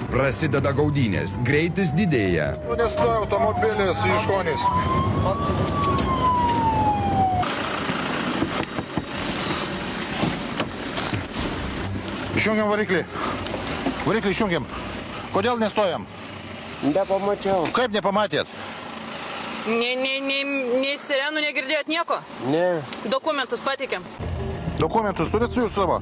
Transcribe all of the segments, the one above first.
Prasideda gaudynės, greitis didėja. Nestoja automobilis Iškonis. Išjungiam variklį. Variklį išjungiam. Kodėl nestojam? Nepamačiau. Kaip nepamatėt? Nei sirenų negirdėjot nieko? Ne. Dokumentus pateikėm. Dokumentus turit su jūs savo?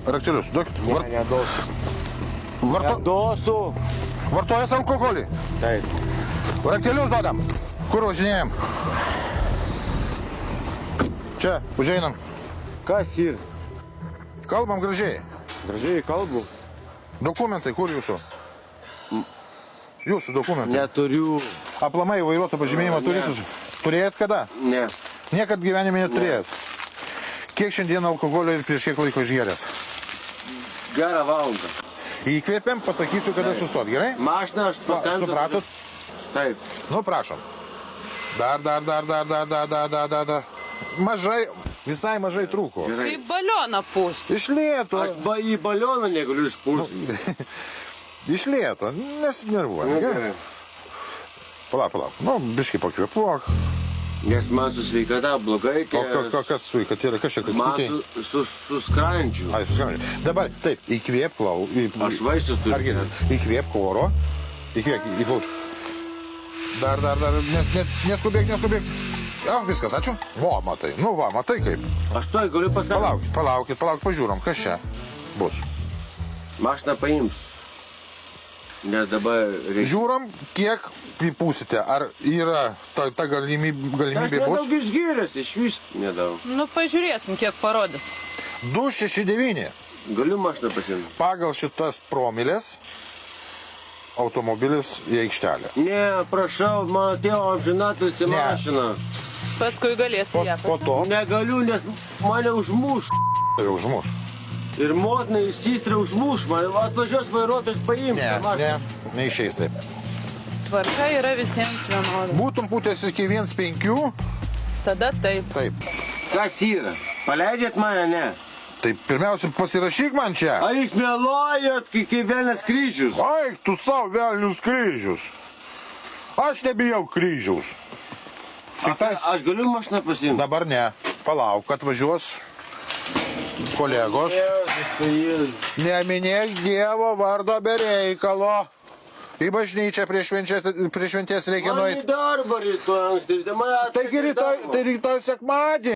Raktelius, duokit. Nedosiu. Neduosiu. Vartojas alkoholį? Taip. Raktelius duodam. Kur važinėjam? Čia, užeinam. Kas ir? Kalbam gražiai. Gražiai kalbu. Dokumentai, kur jūsų? Jūsų dokumentai. Neturiu. Aplamai vairuoto pažymėjimą turėjot kada? Ne. Niekad gyvenime neturėjot. Kiek šiandien alkoholio ir prieš kiek laiko išgėręs? Gerą valandą. Įkvėpiam, pasakysiu, kada sustot, gerai? Mašiną aš paskambinu. Supratot? Taip. Nu, prašom. Dar. Mažai, visai mažai trūko. Gerai. Kaip balioną pūst. Iš lėto. Aš į balioną negaliu išpūsti. Iš lėto, nesinervuoja. Gerai. Palauk. Nu, biškai pakvėpuok. Nes man su sveikata blogai. O kas sveikata yra? Kas čia? Man su skrandžiu. Ai, su skrandžiu. Dabar, taip, įkvėp Aš vaisius turiu. Įkvėp oro. Įkvėp į plaučių. Dar. Neskubėk. O, viskas, ačiū. Matai. Nu, matai kaip. Aš toj galiu paskambinti. Palaukit, pažiūrom, kas čia bus. Mašiną paims. Nes dabar reikia. Žiūrom, kiek įpūsite. Ar yra ta galimybė bus? Aš nedaug išgėręs, iš vis nedaug. Nu, pažiūrėsim, kiek parodys. 269. Galiu mašiną pasiimti. Pagal šitas promilės automobilis į aikštelę. Ne, prašau, mano tėvo amžinatilsį mašiną. Paskui galėsi ją. Po to? Negaliu, nes mane užmuš. Tai užmuš. Ir motina įsistrė užmuš mane. Atvažiuos vairuotojas paimti. Neišeis taip. Tvarka yra visiems vienoda. Būtum pūtęs iki 1,5. Tada taip. Taip. Kas yra? Paleidžiat mane, ne? Tai pirmiausia, pasirašyk man čia. Ar jūs meluojat, kaip velnias kryžius? Ai, tu savo velnius kryžius. Aš nebijau kryžiaus. Aš galiu mašiną pasiimti? Dabar ne. Palauk, atvažiuos kolegos. Neminėk Dievo vardo be reikalo. Į bažnyčią prieš šventės reikia nueiti. Man į darbą rytoj anksti. Tai rytoj sekmadienį.